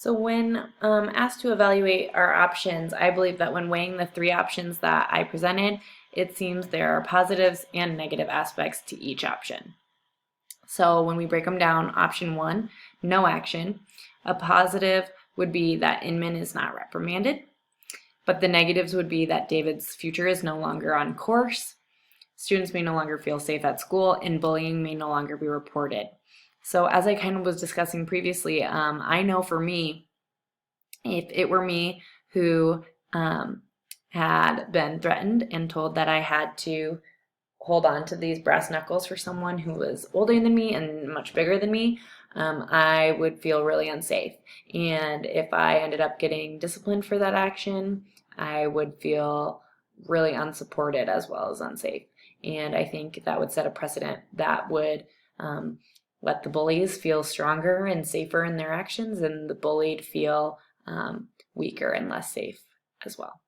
So when asked to evaluate our options, I believe that when weighing the three options that I presented, it seems there are positives and negative aspects to each option. So when we break them down, option one, no action, a positive would be that Inman is not reprimanded, but the negatives would be that David's future is no longer on course, students may no longer feel safe at school, and bullying may no longer be reported. So as I kind of was discussing previously, I know for me, if it were me who had been threatened and told that I had to hold on to these brass knuckles for someone who was older than me and much bigger than me, I would feel really unsafe. And if I ended up getting disciplined for that action, I would feel really unsupported as well as unsafe. And I think that would set a precedent that would let the bullies feel stronger and safer in their actions, and the bullied feel weaker and less safe as well.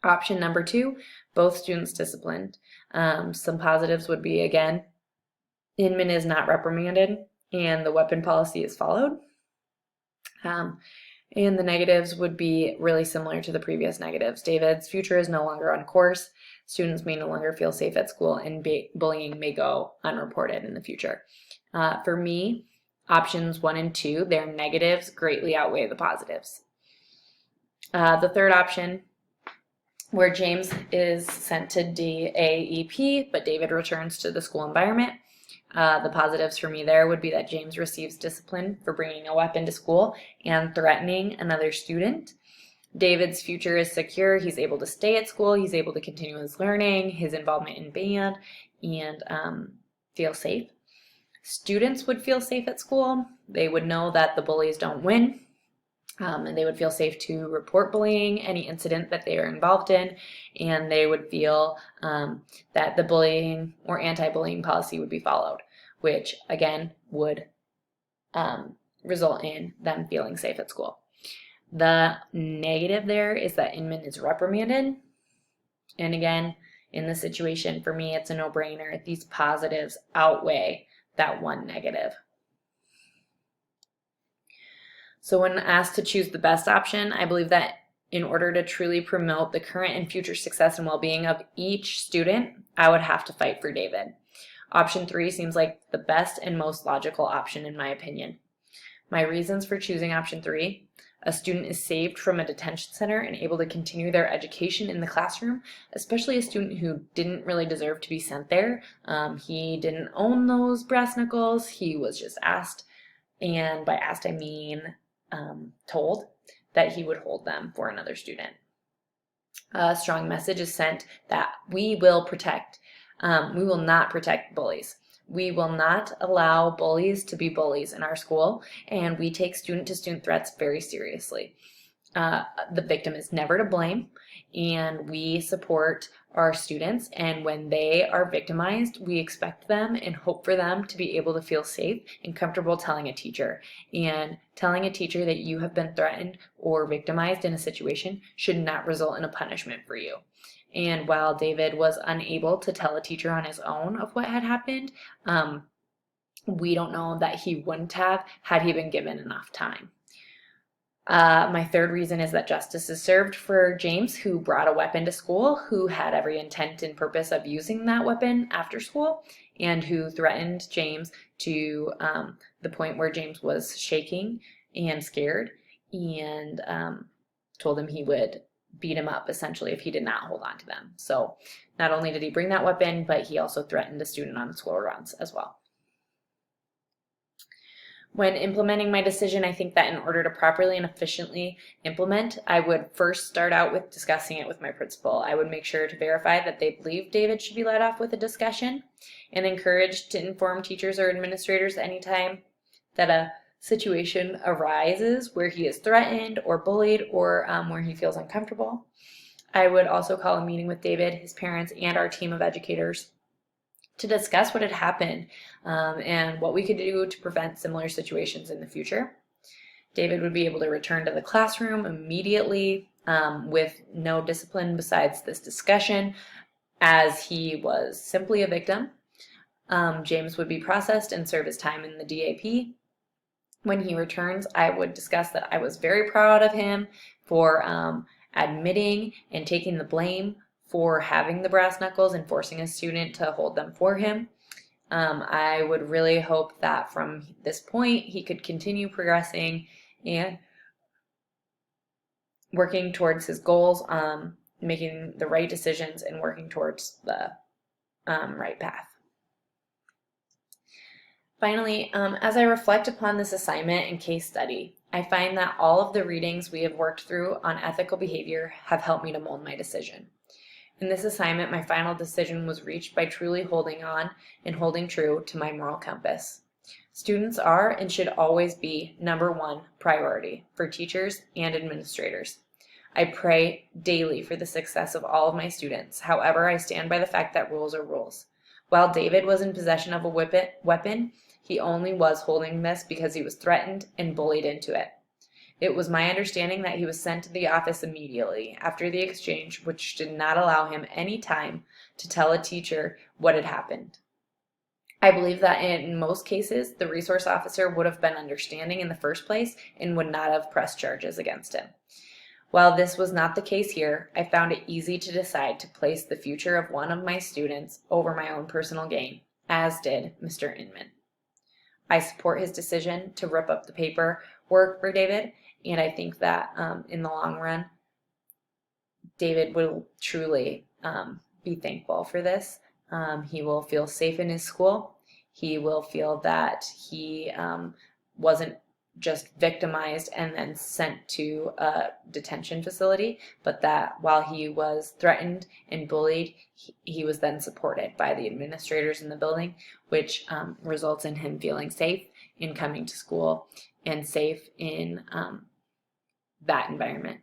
Option number two, both students disciplined. Some positives would be, again, Inman is not reprimanded and the weapon policy is followed. And the negatives would be really similar to the previous negatives. David's future is no longer on course. Students may no longer feel safe at school, and bullying may go unreported in the future. For me, options one and two, their negatives greatly outweigh the positives. The third option, where James is sent to DAEP, but David returns to the school environment. The positives for me there would be that James receives discipline for bringing a weapon to school and threatening another student. David's future is secure. He's able to stay at school. He's able to continue his learning, his involvement in band, and feel safe. Students would feel safe at school. They would know that the bullies don't win. And they would feel safe to report bullying, any incident that they are involved in, and they would feel that the bullying or anti-bullying policy would be followed, which again would result in them feeling safe at school. The negative there is that Inman is reprimanded, and again, in this situation, for me, it's a no-brainer. These positives outweigh that one negative. So when asked to choose the best option, I believe that in order to truly promote the current and future success and well-being of each student, I would have to fight for David. Option three seems like the best and most logical option in my opinion. My reasons for choosing option three: a student is saved from a detention center and able to continue their education in the classroom, especially a student who didn't really deserve to be sent there. He didn't own those brass knuckles. He was just asked, and by asked I mean told that he would hold them for another student. A strong message is sent that we will protect. We will not protect bullies. We will not allow bullies to be bullies in our school, and we take student-to-student threats very seriously. The victim is never to blame, and we support our students, and when they are victimized, we expect them and hope for them to be able to feel safe and comfortable telling a teacher. And telling a teacher that you have been threatened or victimized in a situation should not result in a punishment for you. And while David was unable to tell a teacher on his own of what had happened, we don't know that he wouldn't have had he been given enough time. My third reason is that justice is served for James, who brought a weapon to school, who had every intent and purpose of using that weapon after school, and who threatened James to the point where James was shaking and scared, and told him he would beat him up essentially if he did not hold on to them. So not only did he bring that weapon, but he also threatened a student on school runs as well. When implementing my decision, I think that in order to properly and efficiently implement, I would first start out with discussing it with my principal. I would make sure to verify that they believe David should be let off with a discussion, and encourage to inform teachers or administrators anytime that a situation arises where he is threatened or bullied, or where he feels uncomfortable. I would also call a meeting with David, his parents, and our team of educators to discuss what had happened and what we could do to prevent similar situations in the future. David would be able to return to the classroom immediately with no discipline besides this discussion, as he was simply a victim. James would be processed and serve his time in the DAP. When he returns, I would discuss that I was very proud of him for admitting and taking the blame for having the brass knuckles and forcing a student to hold them for him. I would really hope that from this point he could continue progressing and working towards his goals, making the right decisions and working towards the right path. Finally, as I reflect upon this assignment and case study, I find that all of the readings we have worked through on ethical behavior have helped me to mold my decision. In this assignment, my final decision was reached by truly holding on and holding true to my moral compass. Students are and should always be #1 priority for teachers and administrators. I pray daily for the success of all of my students. However, I stand by the fact that rules are rules. While David was in possession of a weapon, he only was holding this because he was threatened and bullied into it. It was my understanding that he was sent to the office immediately after the exchange, which did not allow him any time to tell a teacher what had happened. I believe that in most cases, the resource officer would have been understanding in the first place and would not have pressed charges against him. While this was not the case here, I found it easy to decide to place the future of one of my students over my own personal gain, as did Mr. Inman. I support his decision to rip up the paperwork for David, and I think that in the long run, David will truly be thankful for this. He will feel safe in his school. He will feel that he wasn't just victimized and then sent to a detention facility, but that while he was threatened and bullied, he was then supported by the administrators in the building, which results in him feeling safe in coming to school and safe in that environment.